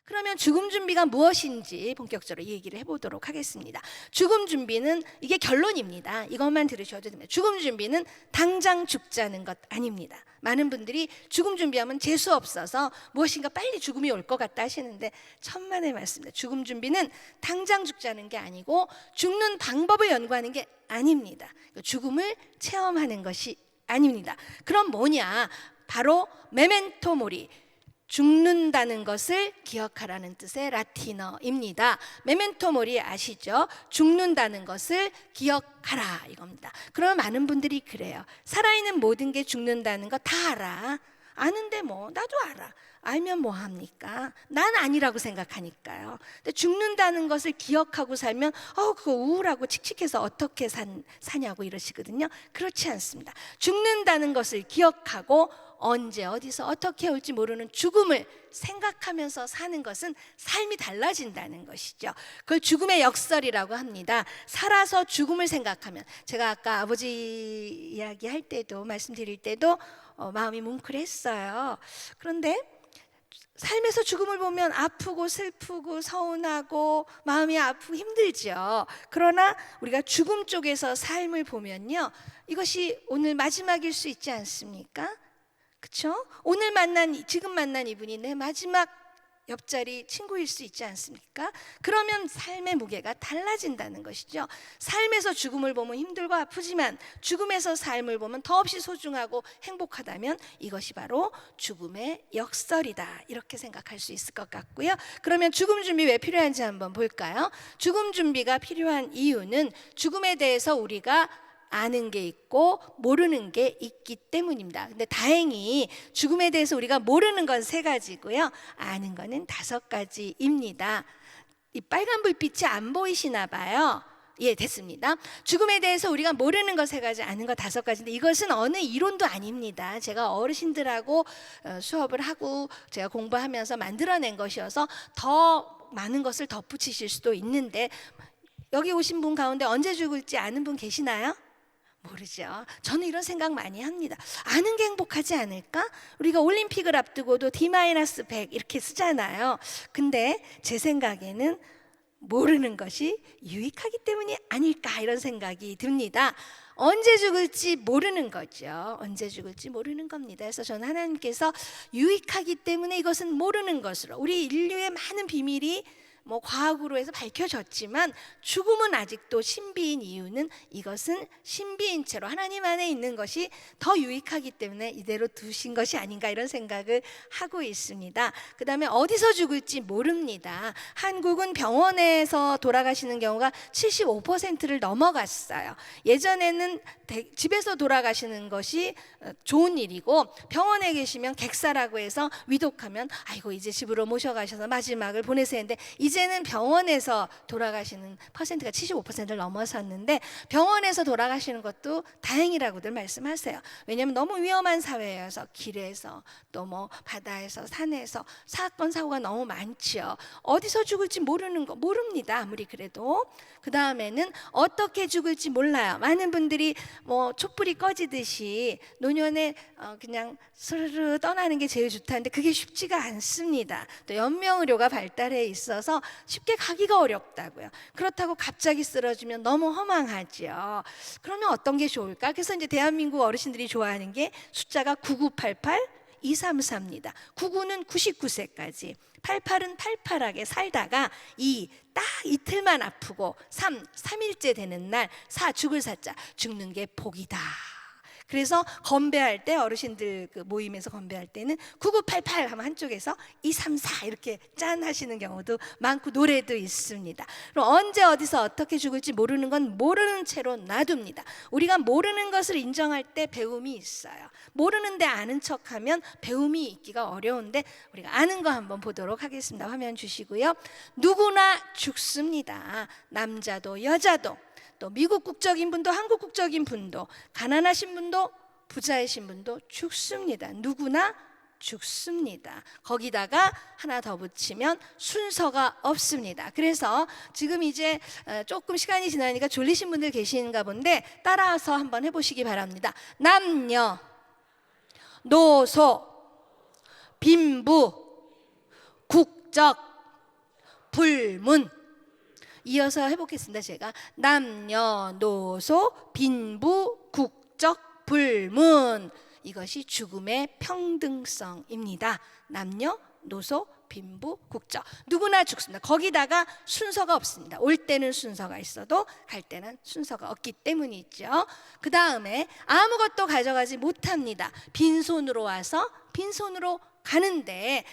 그러면 죽음 준비가 무엇인지 본격적으로 얘기를 해보도록 하겠습니다. 죽음 준비는 이게 결론입니다. 이것만 들으셔도 됩니다. 죽음 준비는 당장 죽자는 것 아닙니다. 많은 분들이 죽음 준비하면 재수 없어서 무엇인가 빨리 죽음이 올 것 같다 하시는데 천만의 말씀입니다. 죽음 준비는 당장 죽자는 게 아니고 죽는 방법을 연구하는 게 아닙니다. 죽음을 체험하는 것이 아닙니다. 그럼 뭐냐? 바로 메멘토 모리, 죽는다는 것을 기억하라는 뜻의 라틴어입니다. 메멘토 모리 아시죠? 죽는다는 것을 기억하라 이겁니다. 그럼 많은 분들이 그래요. 살아있는 모든 게 죽는다는 거 다 알아. 아는데 뭐 나도 알아. 알면 뭐 합니까? 난 아니라고 생각하니까요. 근데 죽는다는 것을 기억하고 살면 그거 우울하고 칙칙해서 어떻게 사냐고 이러시거든요. 그렇지 않습니다. 죽는다는 것을 기억하고 언제 어디서 어떻게 올지 모르는 죽음을 생각하면서 사는 것은 삶이 달라진다는 것이죠. 그걸 죽음의 역설이라고 합니다. 살아서 죽음을 생각하면, 제가 아까 아버지 이야기할 때도 말씀드릴 때도 마음이 뭉클했어요. 그런데 삶에서 죽음을 보면 아프고 슬프고 서운하고 마음이 아프고 힘들죠. 그러나 우리가 죽음 쪽에서 삶을 보면요, 이것이 오늘 마지막일 수 있지 않습니까? 그렇죠? 지금 만난 이분이 내 마지막 옆자리 친구일 수 있지 않습니까? 그러면 삶의 무게가 달라진다는 것이죠. 삶에서 죽음을 보면 힘들고 아프지만 죽음에서 삶을 보면 더없이 소중하고 행복하다면 이것이 바로 죽음의 역설이다, 이렇게 생각할 수 있을 것 같고요. 그러면 죽음 준비 왜 필요한지 한번 볼까요? 죽음 준비가 필요한 이유는 죽음에 대해서 우리가 아는 게 있고 모르는 게 있기 때문입니다. 근데 다행히 죽음에 대해서 우리가 모르는 건 3가지고요. 아는 거는 5가지입니다. 이 빨간 불빛이 안 보이시나 봐요. 예, 됐습니다. 죽음에 대해서 우리가 모르는 것 3가지, 아는 것 5가지인데 이것은 어느 이론도 아닙니다. 제가 어르신들하고 수업을 하고 제가 공부하면서 만들어낸 것이어서 더 많은 것을 덧붙이실 수도 있는데, 여기 오신 분 가운데 언제 죽을지 아는 분 계시나요? 모르죠. 저는 이런 생각 많이 합니다. 아는 게 행복하지 않을까? 우리가 올림픽을 앞두고도 D-100 이렇게 쓰잖아요. 근데 제 생각에는 모르는 것이 유익하기 때문이 아닐까, 이런 생각이 듭니다. 언제 죽을지 모르는 거죠. 언제 죽을지 모르는 겁니다. 그래서 저는 하나님께서 유익하기 때문에 이것은 모르는 것으로, 우리 인류의 많은 비밀이 과학으로 해서 밝혀졌지만 죽음은 아직도 신비인 이유는 이것은 신비인 채로 하나님 안에 있는 것이 더 유익하기 때문에 이대로 두신 것이 아닌가, 이런 생각을 하고 있습니다. 그 다음에 어디서 죽을지 모릅니다. 한국은 병원에서 돌아가시는 경우가 75%를 넘어갔어요. 예전에는 집에서 돌아가시는 것이 좋은 일이고, 병원에 계시면 객사라고 해서 위독하면 아이고 이제 집으로 모셔가셔서 마지막을 보내세요 했는데, 이제는 병원에서 돌아가시는 퍼센트가 75%를 넘어섰는데 병원에서 돌아가시는 것도 다행이라고들 말씀하세요. 왜냐하면 너무 위험한 사회여서 길에서 또 바다에서 산에서 사건 사고가 너무 많죠. 어디서 죽을지 모르는 거 모릅니다. 아무리 그래도. 그 다음에는 어떻게 죽을지 몰라요. 많은 분들이 촛불이 꺼지듯이 노년에 그냥 스르르 떠나는 게 제일 좋다는데 그게 쉽지가 않습니다. 또 연명의료가 발달해 있어서 쉽게 가기가 어렵다고요. 그렇다고 갑자기 쓰러지면 너무 허망하죠. 그러면 어떤 게 좋을까? 그래서 이제 대한민국 어르신들이 좋아하는 게 숫자가 9988 234입니다. 99는 99세까지, 88은 팔팔하게 살다가 딱 이틀만 아프고 3일째 되는 날, 죽을 사자, 죽는 게 복이다. 그래서 건배할 때, 어르신들 모임에서 건배할 때는 9988 하면 한쪽에서 234 이렇게 짠 하시는 경우도 많고 노래도 있습니다. 그럼 언제 어디서 어떻게 죽을지 모르는 건 모르는 채로 놔둡니다. 우리가 모르는 것을 인정할 때 배움이 있어요. 모르는데 아는 척하면 배움이 있기가 어려운데 우리가 아는 거 한번 보도록 하겠습니다. 화면 주시고요. 누구나 죽습니다. 남자도 여자도, 또 미국 국적인 분도 한국 국적인 분도, 가난하신 분도 부자이신 분도 죽습니다. 누구나 죽습니다. 거기다가 하나 더 붙이면 순서가 없습니다. 그래서 지금 이제 조금 시간이 지나니까 졸리신 분들 계신가 본데 따라서 한번 해보시기 바랍니다. 남녀, 노소, 빈부, 국적, 불문. 이어서 해보겠습니다. 제가 남녀노소 빈부 국적 불문. 이것이 죽음의 평등성입니다. 남녀노소 빈부 국적, 누구나 죽습니다. 거기다가 순서가 없습니다. 올 때는 순서가 있어도 갈 때는 순서가 없기 때문이죠. 그 다음에 아무것도 가져가지 못합니다. 빈손으로 와서 빈손으로 가는데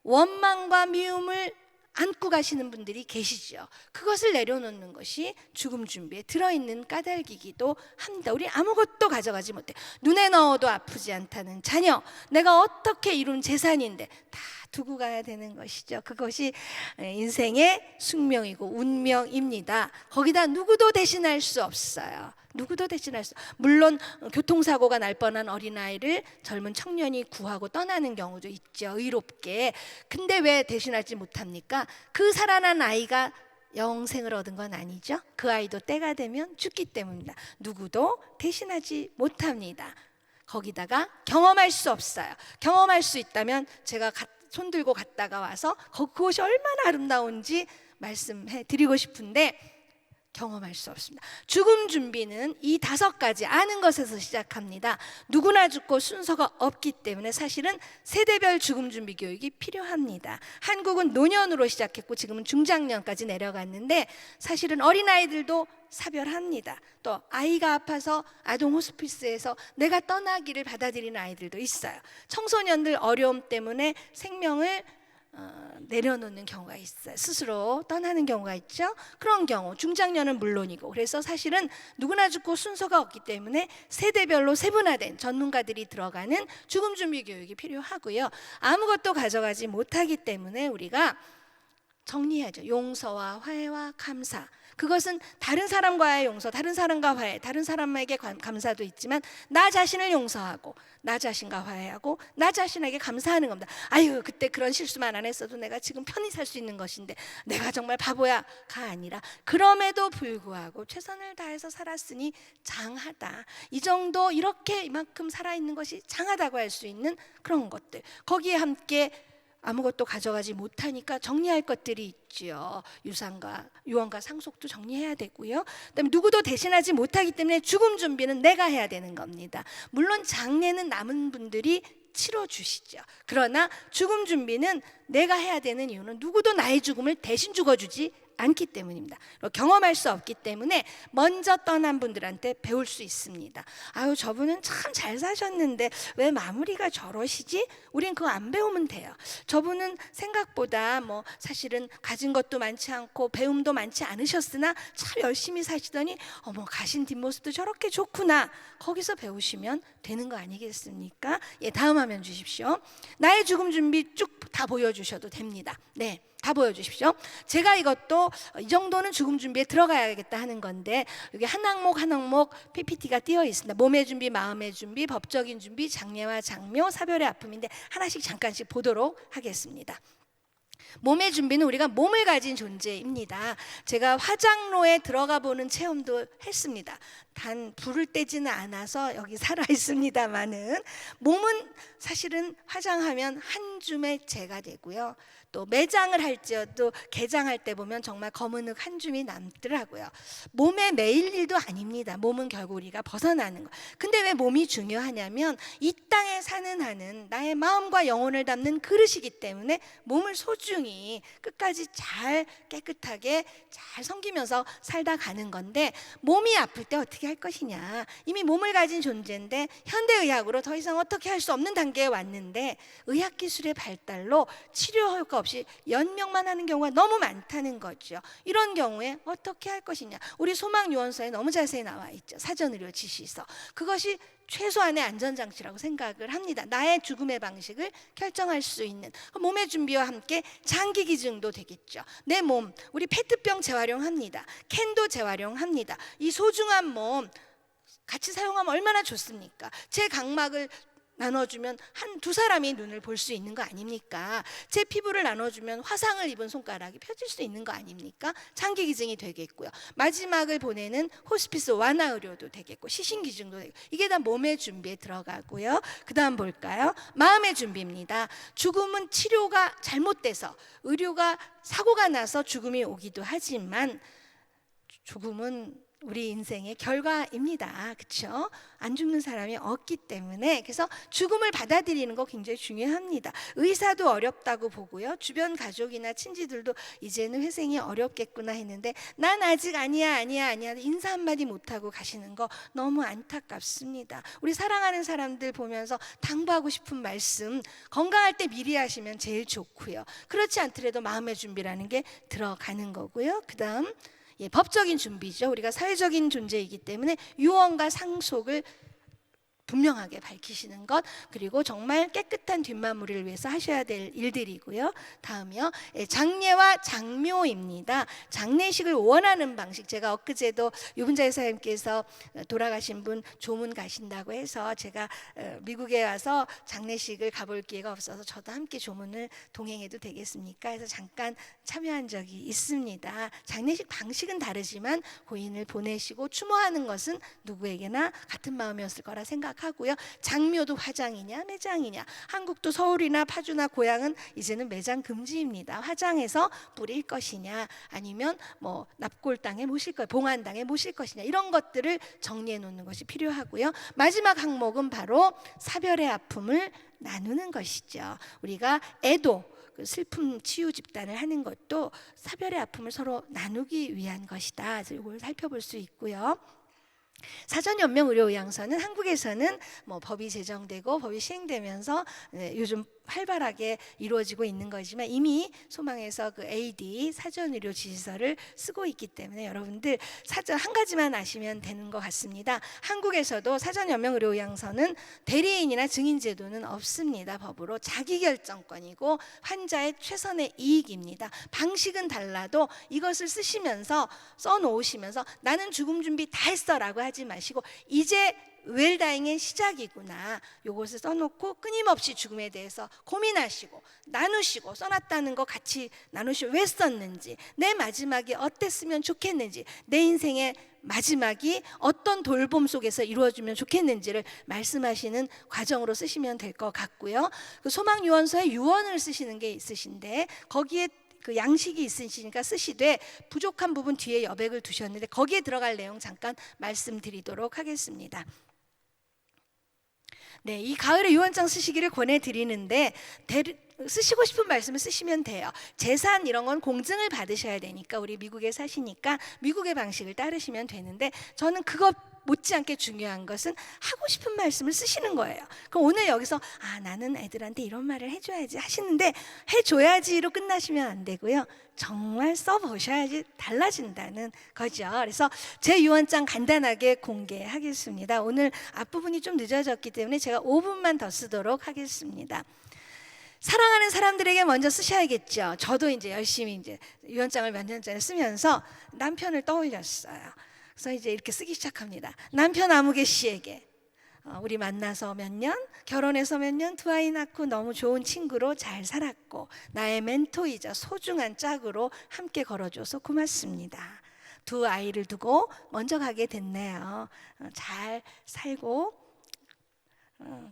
원망과 미움을 안고 가시는 분들이 계시죠. 그것을 내려놓는 것이 죽음 준비에 들어있는 까닭이기도 합니다. 우리 아무것도 가져가지 못해. 눈에 넣어도 아프지 않다는 자녀, 내가 어떻게 이룬 재산인데 다 두고 가야 되는 것이죠. 그것이 인생의 숙명이고 운명입니다. 거기다 누구도 대신할 수 없어요. 누구도 대신할 수. 물론 교통사고가 날 뻔한 어린아이를 젊은 청년이 구하고 떠나는 경우도 있죠. 의롭게. 근데 왜 대신하지 못합니까? 그 살아난 아이가 영생을 얻은 건 아니죠. 그 아이도 때가 되면 죽기 때문입니다. 누구도 대신하지 못합니다. 거기다가 경험할 수 없어요. 경험할 수 있다면 제가 손들고 갔다가 와서 그곳이 얼마나 아름다운지 말씀해 드리고 싶은데 경험할 수 없습니다. 죽음 준비는 이 5가지 아는 것에서 시작합니다. 누구나 죽고 순서가 없기 때문에 사실은 세대별 죽음 준비 교육이 필요합니다. 한국은 노년으로 시작했고 지금은 중장년까지 내려갔는데 사실은 어린아이들도 사별합니다. 또 아이가 아파서 아동 호스피스에서 내가 떠나기를 받아들이는 아이들도 있어요. 청소년들 어려움 때문에 생명을 내려놓는 경우가 있어요. 스스로 떠나는 경우가 있죠. 그런 경우 중장년은 물론이고, 그래서 사실은 누구나 죽고 순서가 없기 때문에 세대별로 세분화된 전문가들이 들어가는 죽음 준비 교육이 필요하고요. 아무것도 가져가지 못하기 때문에 우리가 정리하죠. 용서와 화해와 감사. 그것은 다른 사람과의 용서, 다른 사람과 화해, 다른 사람에게 감사도 있지만 나 자신을 용서하고 나 자신과 화해하고 나 자신에게 감사하는 겁니다. 아유, 그때 그런 실수만 안 했어도 내가 지금 편히 살 수 있는 것인데 내가 정말 바보야가 아니라 그럼에도 불구하고 최선을 다해서 살았으니 장하다. 이 정도 이렇게 이만큼 살아있는 것이 장하다고 할 수 있는 그런 것들. 거기에 함께 아무것도 가져가지 못하니까 정리할 것들이 있죠. 유언과 상속도 정리해야 되고요. 그다음에 누구도 대신하지 못하기 때문에 죽음 준비는 내가 해야 되는 겁니다. 물론 장례는 남은 분들이 치러주시죠. 그러나 죽음 준비는 내가 해야 되는 이유는 누구도 나의 죽음을 대신 죽어주지 않기 때문입니다. 경험할 수 없기 때문에 먼저 떠난 분들한테 배울 수 있습니다. 아유, 저분은 참 잘 사셨는데 왜 마무리가 저러시지? 우린 그거 안 배우면 돼요. 저분은 생각보다 사실은 가진 것도 많지 않고 배움도 많지 않으셨으나 참 열심히 사시더니 가신 뒷모습도 저렇게 좋구나. 거기서 배우시면 되는 거 아니겠습니까? 예, 다음 화면 주십시오. 나의 죽음 준비 쭉 다 보여주셔도 됩니다. 네. 다 보여주십시오. 제가 이것도 이 정도는 죽음 준비에 들어가야겠다 하는 건데 여기 한 항목 PPT가 띄어 있습니다. 몸의 준비, 마음의 준비, 법적인 준비, 장례와 장묘, 사별의 아픔인데 하나씩 잠깐씩 보도록 하겠습니다. 몸의 준비는 우리가 몸을 가진 존재입니다. 제가 화장로에 들어가 보는 체험도 했습니다. 단 불을 떼지는 않아서 여기 살아 있습니다만은 몸은 사실은 화장하면 한 줌의 재가 되고요. 또 매장을 할지어도 개장할 때 보면 정말 검은 흙 한 줌이 남더라고요. 몸의 매일 일도 아닙니다. 몸은 결국 우리가 벗어나는 거. 근데 왜 몸이 중요하냐면 이 땅에 사는 한은 나의 마음과 영혼을 담는 그릇이기 때문에 몸을 소중히 끝까지 잘 깨끗하게 잘 섬기면서 살다 가는 건데 몸이 아플 때 어떻게 할 것이냐. 이미 몸을 가진 존재인데 현대의학으로 더 이상 어떻게 할 수 없는 단계에 왔는데 의학기술의 발달로 치료 효과 없이 연명만 하는 경우가 너무 많다는 거죠. 이런 경우에 어떻게 할 것이냐. 우리 소망유언서에 너무 자세히 나와 있죠. 사전의료 지시서. 그것이 최소한의 안전장치라고 생각을 합니다. 나의 죽음의 방식을 결정할 수 있는 몸의 준비와 함께 장기 기증도 되겠죠. 내 몸, 우리 페트병 재활용합니다. 캔도 재활용합니다. 이 소중한 몸 같이 사용하면 얼마나 좋습니까? 제 각막을 나눠주면 두 사람이 눈을 볼 수 있는 거 아닙니까? 제 피부를 나눠주면 화상을 입은 손가락이 펴질 수 있는 거 아닙니까? 장기 기증이 되겠고요. 마지막을 보내는 호스피스 완화 의료도 되겠고 시신 기증도 되고 이게 다 몸의 준비에 들어가고요. 그 다음 볼까요? 마음의 준비입니다. 죽음은 치료가 잘못돼서 의료가 사고가 나서 죽음이 오기도 하지만 죽음은 우리 인생의 결과입니다. 그렇죠? 안 죽는 사람이 없기 때문에 그래서 죽음을 받아들이는 거 굉장히 중요합니다. 의사도 어렵다고 보고요. 주변 가족이나 친지들도 이제는 회생이 어렵겠구나 했는데 난 아직 아니야 인사 한마디 못하고 가시는 거 너무 안타깝습니다. 우리 사랑하는 사람들 보면서 당부하고 싶은 말씀 건강할 때 미리 하시면 제일 좋고요. 그렇지 않더라도 마음의 준비라는 게 들어가는 거고요. 그 다음 법적인 준비죠. 우리가 사회적인 존재이기 때문에 유언과 상속을 분명하게 밝히시는 것, 그리고 정말 깨끗한 뒷마무리를 위해서 하셔야 될 일들이고요. 다음이요, 장례와 장묘입니다. 장례식을 원하는 방식, 제가 엊그제도 유분자 여사님께서 돌아가신 분 조문 가신다고 해서 제가 미국에 와서 장례식을 가볼 기회가 없어서 저도 함께 조문을 동행해도 되겠습니까? 해서 잠깐 참여한 적이 있습니다. 장례식 방식은 다르지만 고인을 보내시고 추모하는 것은 누구에게나 같은 마음이었을 거라 생각합니다. 하고요. 장묘도 화장이냐 매장이냐. 한국도 서울이나 파주나 고향은 이제는 매장 금지입니다. 화장해서 뿌릴 것이냐 아니면 뭐 납골당에 모실 것, 봉안당에 모실 것이냐 이런 것들을 정리해 놓는 것이 필요하고요. 마지막 항목은 바로 사별의 아픔을 나누는 것이죠. 우리가 애도 슬픔 치유 집단을 하는 것도 사별의 아픔을 서로 나누기 위한 것이다. 이걸 살펴볼 수 있고요. 사전연명의료의향서는 한국에서는 법이 제정되고 법이 시행되면서 요즘 활발하게 이루어지고 있는 거지만 이미 소망에서 그 AD 사전의료 지시서를 쓰고 있기 때문에 여러분들 사전 한 가지만 아시면 되는 것 같습니다. 한국에서도 사전연명의료의향서는 대리인이나 증인 제도는 없습니다. 법으로 자기결정권이고 환자의 최선의 이익입니다. 방식은 달라도 이것을 쓰시면서 써놓으시면서 나는 죽음 준비 다 했어라고 하지 마시고 이제 웰다잉의 시작이구나. 요것을 써놓고 끊임없이 죽음에 대해서 고민하시고 나누시고 써놨다는 거 같이 나누시고 왜 썼는지 내 마지막이 어땠으면 좋겠는지 내 인생의 마지막이 어떤 돌봄 속에서 이루어지면 좋겠는지를 말씀하시는 과정으로 쓰시면 될 것 같고요. 그 소망유언서에 유언을 쓰시는 게 있으신데 거기에 그 양식이 있으시니까 쓰시되 부족한 부분 뒤에 여백을 두셨는데 거기에 들어갈 내용 잠깐 말씀드리도록 하겠습니다. 네, 이 가을에 유언장 쓰시기를 권해드리는데 쓰시고 싶은 말씀을 쓰시면 돼요. 재산 이런 건 공증을 받으셔야 되니까 우리 미국에 사시니까 미국의 방식을 따르시면 되는데 저는 그거 못지않게 중요한 것은 하고 싶은 말씀을 쓰시는 거예요. 그럼 오늘 여기서 나는 애들한테 이런 말을 해줘야지 하시는데 해줘야지로 끝나시면 안 되고요. 정말 써보셔야지 달라진다는 거죠. 그래서 제 유언장 간단하게 공개하겠습니다. 오늘 앞부분이 좀 늦어졌기 때문에 제가 5분만 더 쓰도록 하겠습니다. 사랑하는 사람들에게 먼저 쓰셔야겠죠. 저도 이제 열심히 유언장을 몇 년 전에 쓰면서 남편을 떠올렸어요. 그래서 이제 이렇게 쓰기 시작합니다. 남편 아무개 씨에게 우리 만나서 몇 년, 결혼해서 몇 년, 두 아이 낳고 너무 좋은 친구로 잘 살았고 나의 멘토이자 소중한 짝으로 함께 걸어줘서 고맙습니다. 두 아이를 두고 먼저 가게 됐네요. 잘 살고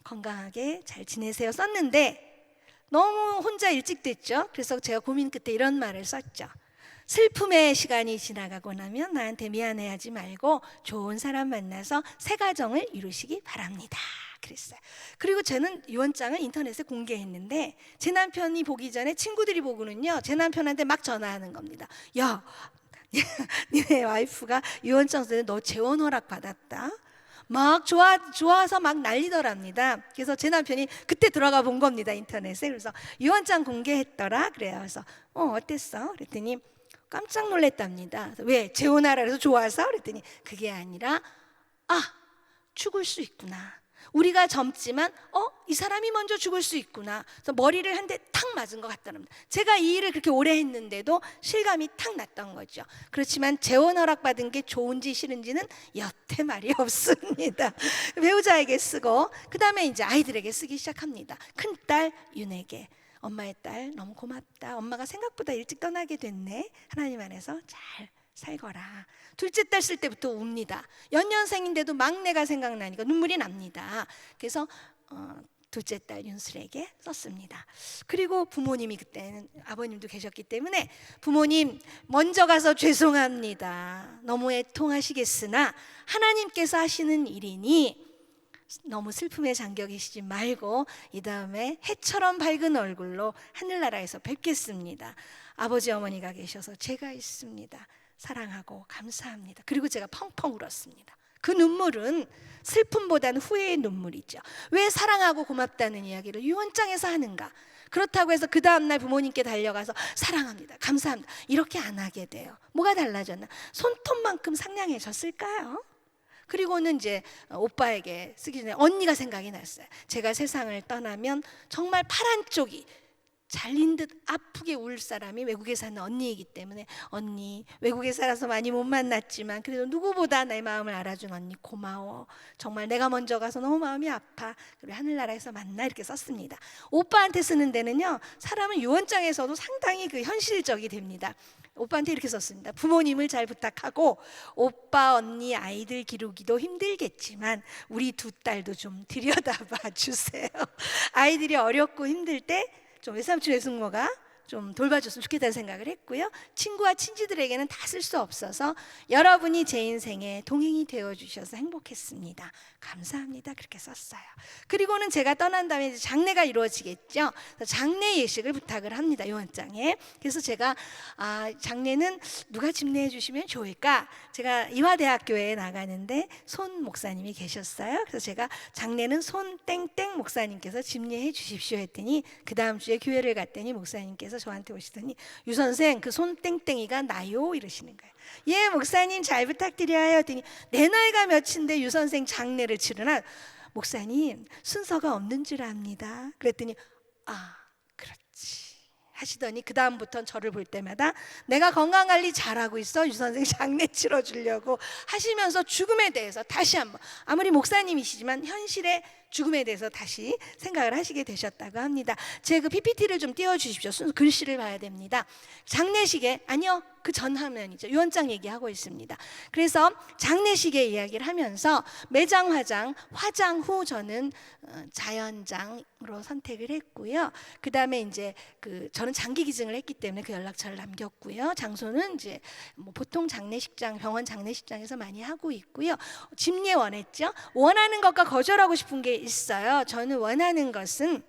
건강하게 잘 지내세요 썼는데 너무 혼자 일찍 됐죠. 그래서 제가 고민 끝에 이런 말을 썼죠. 슬픔의 시간이 지나가고 나면 나한테 미안해하지 말고 좋은 사람 만나서 새 가정을 이루시기 바랍니다. 그랬어요. 그리고 저는 유언장을 인터넷에 공개했는데 제 남편이 보기 전에 친구들이 보고는요 제 남편한테 막 전화하는 겁니다. 야, 니네 와이프가 유언장 쓰는데 너 재혼 허락 받았다. 막 좋아서 막 난리더랍니다. 그래서 제 남편이 그때 들어가 본 겁니다 인터넷에. 그래서 유언장 공개했더라 그래요. 그래서 어땠어? 그랬더니 깜짝 놀랐답니다. 왜? 재혼하라 해서 좋아서? 그랬더니 그게 아니라 죽을 수 있구나. 우리가 젊지만 이 사람이 먼저 죽을 수 있구나. 그래서 머리를 한 대 탁 맞은 것 같다는 겁니다. 제가 이 일을 그렇게 오래 했는데도 실감이 탁 났던 거죠. 그렇지만 재혼 허락 받은 게 좋은지 싫은지는 여태 말이 없습니다. 배우자에게 쓰고 그 다음에 이제 아이들에게 쓰기 시작합니다. 큰딸 윤에게, 엄마의 딸 너무 고맙다. 엄마가 생각보다 일찍 떠나게 됐네. 하나님 안에서 잘 살거라. 둘째 딸 쓸 때부터 웁니다. 연년생인데도 막내가 생각나니까 눈물이 납니다. 그래서 둘째 딸 윤슬에게 썼습니다. 그리고 부모님이, 그때는 아버님도 계셨기 때문에, 부모님 먼저 가서 죄송합니다. 너무 애통하시겠으나 하나님께서 하시는 일이니 너무 슬픔에 잠겨 계시지 말고 이 다음에 해처럼 밝은 얼굴로 하늘나라에서 뵙겠습니다. 아버지 어머니가 계셔서 제가 있습니다. 사랑하고 감사합니다. 그리고 제가 펑펑 울었습니다. 그 눈물은 슬픔보다는 후회의 눈물이죠. 왜 사랑하고 고맙다는 이야기를 유언장에서 하는가? 그렇다고 해서 그 다음날 부모님께 달려가서 사랑합니다, 감사합니다 이렇게 안 하게 돼요. 뭐가 달라졌나? 손톱만큼 상냥해졌을까요? 그리고는 이제 오빠에게 쓰기 전에 언니가 생각이 났어요. 제가 세상을 떠나면 정말 파란 쪽이 잘린 듯 아프게 울 사람이 외국에 사는 언니이기 때문에, 언니 외국에 살아서 많이 못 만났지만 그래도 누구보다 내 마음을 알아준 언니 고마워. 정말 내가 먼저 가서 너무 마음이 아파. 그리고 하늘나라에서 만나, 이렇게 썼습니다. 오빠한테 쓰는 데는요, 사람은 유언장에서도 상당히 그 현실적이 됩니다. 오빠한테 이렇게 썼습니다. 부모님을 잘 부탁하고 오빠 언니 아이들 기르기도 힘들겠지만 우리 두 딸도 좀 들여다봐 주세요. 아이들이 어렵고 힘들 때 좀 외삼촌 외숙모가 좀 돌봐줬으면 좋겠다는 생각을 했고요. 친구와 친지들에게는 다 쓸 수 없어서 여러분이 제 인생에 동행이 되어주셔서 행복했습니다. 감사합니다. 그렇게 썼어요. 그리고는 제가 떠난 다음에 이제 장례가 이루어지겠죠. 장례 예식을 부탁을 합니다. 요한장에. 그래서 제가 장례는 누가 집례해 주시면 좋을까? 제가 이화대학교에 나가는데 손 목사님이 계셨어요. 그래서 제가 장례는 손 땡땡 목사님께서 집례해 주십시오 했더니, 그 다음 주에 교회를 갔더니 목사님께서 저한테 오시더니, 유 선생 그 손 땡땡이가 나요 이러시는 거예요. 예 목사님 잘 부탁드려요 했더니, 내 나이가 몇인데 유 선생 장례를 치르나? 목사님 순서가 없는 줄 압니다. 그랬더니 그렇지 하시더니, 그 다음부터는 저를 볼 때마다 내가 건강관리 잘하고 있어, 유 선생 장례 치러주려고 하시면서 죽음에 대해서 다시 한번, 아무리 목사님이시지만 현실의 죽음에 대해서 다시 생각을 하시게 되셨다고 합니다. 제 그 PPT를 좀 띄워주십시오. 글씨를 봐야 됩니다. 장례식에, 아니요 그 전 화면이죠. 유언장 얘기하고 있습니다. 그래서 장례식의 이야기를 하면서 매장 화장 후 저는 자연장으로 선택을 했고요. 그 다음에 이제 저는 장기 기증을 했기 때문에 그 연락처를 남겼고요. 장소는 이제 보통 장례식장, 병원 장례식장에서 많이 하고 있고요. 집례 원했죠. 원하는 것과 거절하고 싶은 게 있어요. 저는 원하는 것은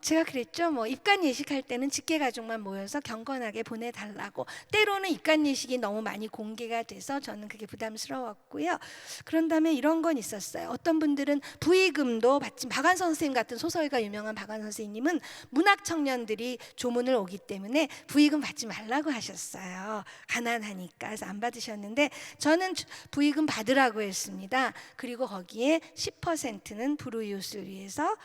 제가 그랬죠. 입간 예식할 때는 직계 가족만 모여서 경건하게 보내달라고. 때로는 입간 예식이 너무 많이 공개가 돼서 저는 그게 부담스러웠고요. 그런 다음에 이런 건 있었어요. 어떤 분들은 부의금도 받지, 박완서 선생님 같은 소설가 유명한 박완서 선생님은 문학 청년들이 조문을 오기 때문에 부의금 받지 말라고 하셨어요. 가난하니까. 그래서 안 받으셨는데 저는 부의금 받으라고 했습니다. 그리고 거기에 10%는 불우이웃을 위해서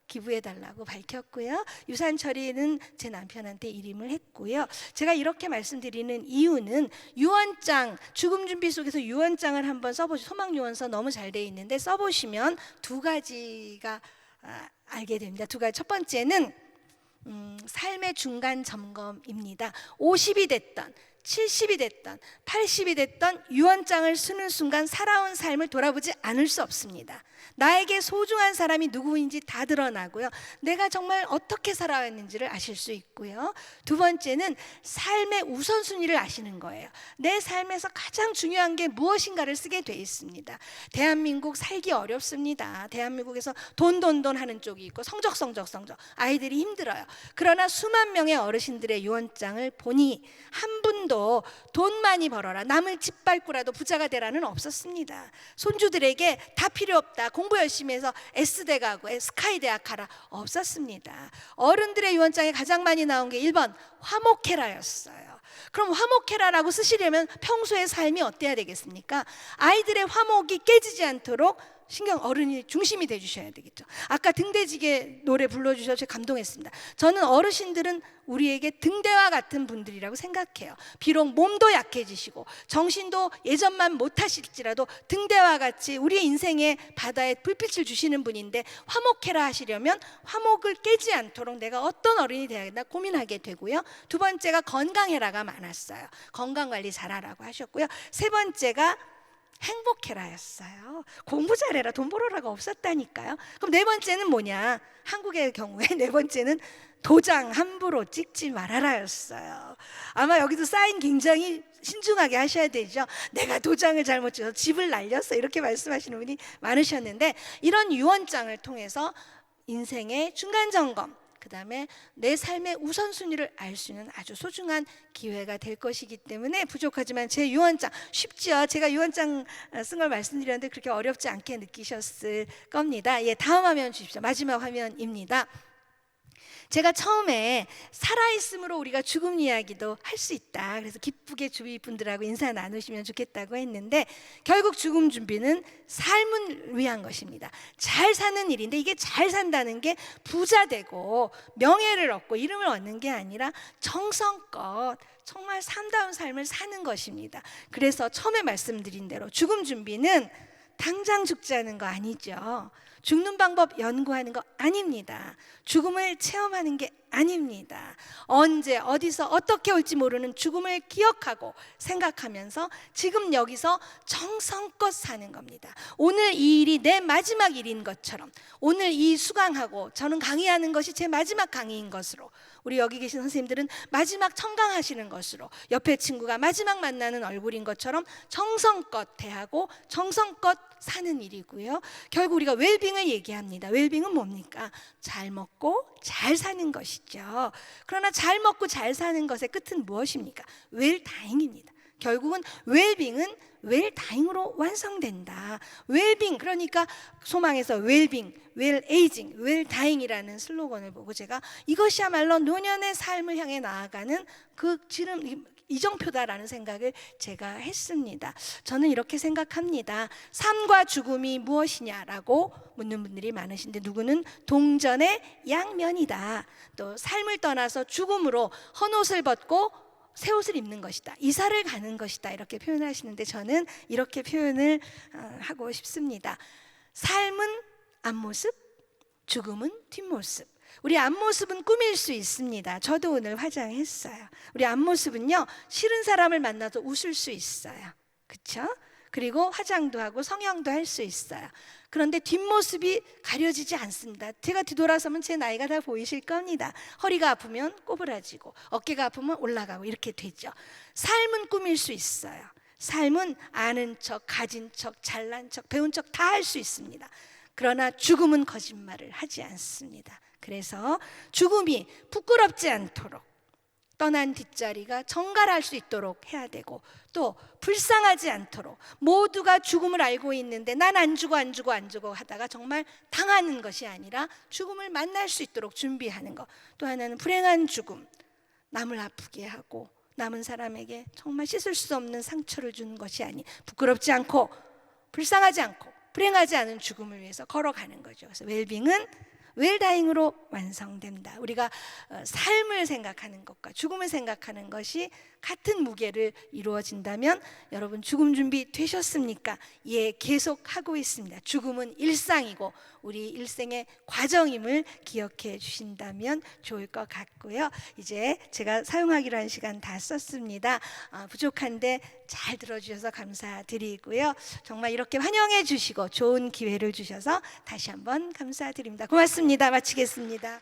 기부해달라고 밝혔고요. 유산 처리는 제 남편한테 일임을 했고요. 제가 이렇게 말씀드리는 이유는, 유언장, 죽음 준비 속에서 유언장을 한번 써보시죠. 소망유언서 너무 잘 돼 있는데 써보시면 두 가지가 알게 됩니다. 두 가지. 첫 번째는 삶의 중간 점검입니다. 50이 됐던 70이 됐던 80이 됐던 유언장을 쓰는 순간 살아온 삶을 돌아보지 않을 수 없습니다. 나에게 소중한 사람이 누구인지 다 드러나고요. 내가 정말 어떻게 살아왔는지를 아실 수 있고요. 두 번째는 삶의 우선순위를 아시는 거예요. 내 삶에서 가장 중요한 게 무엇인가를 쓰게 돼 있습니다. 대한민국 살기 어렵습니다. 대한민국에서 돈 하는 쪽이 있고 성적 아이들이 힘들어요. 그러나 수만 명의 어르신들의 유언장을 보니 한 분도 돈 많이 벌어라, 남을 짓밟고라도 부자가 되라는 없었습니다. 손주들에게 다 필요 없다, 공부 열심히 해서 S대 가고 스카이 대학 가라, 없었습니다. 어른들의 유언장에 가장 많이 나온 게 1번 화목해라였어요. 그럼 화목해라라고 쓰시려면 평소의 삶이 어때야 되겠습니까? 아이들의 화목이 깨지지 않도록 어른이 중심이 돼주셔야 되겠죠. 아까 등대지게 노래 불러주셔서 제가 감동했습니다. 저는 어르신들은 우리에게 등대와 같은 분들이라고 생각해요. 비록 몸도 약해지시고 정신도 예전만 못하실지라도 등대와 같이 우리의 인생의 바다에 불빛을 주시는 분인데, 화목해라 하시려면 화목을 깨지 않도록 내가 어떤 어른이 되어야겠나 고민하게 되고요. 두 번째가 건강해라가 많았어요. 건강관리 잘하라고 하셨고요. 세 번째가 행복해라였어요. 공부 잘해라, 돈 벌어라가 없었다니까요. 그럼 네 번째는 뭐냐? 한국의 경우에 네 번째는 도장 함부로 찍지 말아라였어요. 아마 여기도 사인 굉장히 신중하게 하셔야 되죠. 내가 도장을 잘못 찍어서 집을 날렸어, 이렇게 말씀하시는 분이 많으셨는데, 이런 유언장을 통해서 인생의 중간점검, 그 다음에 내 삶의 우선순위를 알 수 있는 아주 소중한 기회가 될 것이기 때문에, 부족하지만 제 유언장 쉽죠? 제가 유언장 쓴 걸 말씀드렸는데 그렇게 어렵지 않게 느끼셨을 겁니다. 예, 다음 화면 주십시오. 마지막 화면입니다. 제가 처음에 살아있음으로 우리가 죽음 이야기도 할 수 있다, 그래서 기쁘게 주위 분들하고 인사 나누시면 좋겠다고 했는데, 결국 죽음 준비는 삶을 위한 것입니다. 잘 사는 일인데, 이게 잘 산다는 게 부자 되고 명예를 얻고 이름을 얻는 게 아니라 정성껏 정말 삶다운 삶을 사는 것입니다. 그래서 처음에 말씀드린 대로 죽음 준비는 당장 죽자는 거 아니죠. 죽는 방법 연구하는 거 아닙니다. 죽음을 체험하는 게 아닙니다. 언제 어디서 어떻게 올지 모르는 죽음을 기억하고 생각하면서 지금 여기서 정성껏 사는 겁니다. 오늘 이 일이 내 마지막 일인 것처럼, 오늘 이 수강하고 저는 강의하는 것이 제 마지막 강의인 것으로, 우리 여기 계신 선생님들은 마지막 청강하시는 것으로, 옆에 친구가 마지막 만나는 얼굴인 것처럼 정성껏 대하고 정성껏 사는 일이고요. 결국 우리가 웰빙을 얘기합니다. 웰빙은 뭡니까? 잘 먹고 잘 사는 것이죠. 그러나 잘 먹고 잘 사는 것의 끝은 무엇입니까? 웰다잉입니다. 결국은 웰빙은 웰다잉으로 완성된다. 웰빙, 그러니까 소망에서 웰빙, 웰에이징, 웰다잉이라는 슬로건을 보고 제가 이것이야말로 노년의 삶을 향해 나아가는 그 지름 이정표다라는 생각을 제가 했습니다. 저는 이렇게 생각합니다. 삶과 죽음이 무엇이냐라고 묻는 분들이 많으신데, 누구는 동전의 양면이다, 또 삶을 떠나서 죽음으로 헌옷을 벗고 새 옷을 입는 것이다, 이사를 가는 것이다, 이렇게 표현하시는데 저는 이렇게 표현을 하고 싶습니다. 삶은 앞모습, 죽음은 뒷모습. 우리 앞모습은 꾸밀 수 있습니다. 저도 오늘 화장했어요. 우리 앞모습은요, 싫은 사람을 만나도 웃을 수 있어요. 그렇죠? 그리고 화장도 하고 성형도 할 수 있어요. 그런데 뒷모습이 가려지지 않습니다. 제가 뒤돌아서면 제 나이가 다 보이실 겁니다. 허리가 아프면 꼬부라지고 어깨가 아프면 올라가고 이렇게 되죠. 삶은 꾸밀 수 있어요. 삶은 아는 척, 가진 척, 잘난 척, 배운 척 다 할 수 있습니다. 그러나 죽음은 거짓말을 하지 않습니다. 그래서 죽음이 부끄럽지 않도록, 떠난 뒷자리가 정갈할 수 있도록 해야 되고, 또 불쌍하지 않도록, 모두가 죽음을 알고 있는데 난 안 죽어 하다가 정말 당하는 것이 아니라 죽음을 만날 수 있도록 준비하는 것. 또 하나는 불행한 죽음, 남을 아프게 하고 남은 사람에게 정말 씻을 수 없는 상처를 주는 것이 아닌, 부끄럽지 않고 불쌍하지 않고 불행하지 않은 죽음을 위해서 걸어가는 거죠. 그래서 웰빙은 웰다잉으로 완성된다. 우리가 삶을 생각하는 것과 죽음을 생각하는 것이 같은 무게를 이루어진다면, 여러분 죽음 준비 되셨습니까? 예, 계속 하고 있습니다. 죽음은 일상이고 우리 일생의 과정임을 기억해 주신다면 좋을 것 같고요. 이제 제가 사용하기로 한 시간 다 썼습니다. 부족한데 잘 들어주셔서 감사드리고요. 정말 이렇게 환영해 주시고 좋은 기회를 주셔서 다시 한번 감사드립니다. 고맙습니다. 마치겠습니다.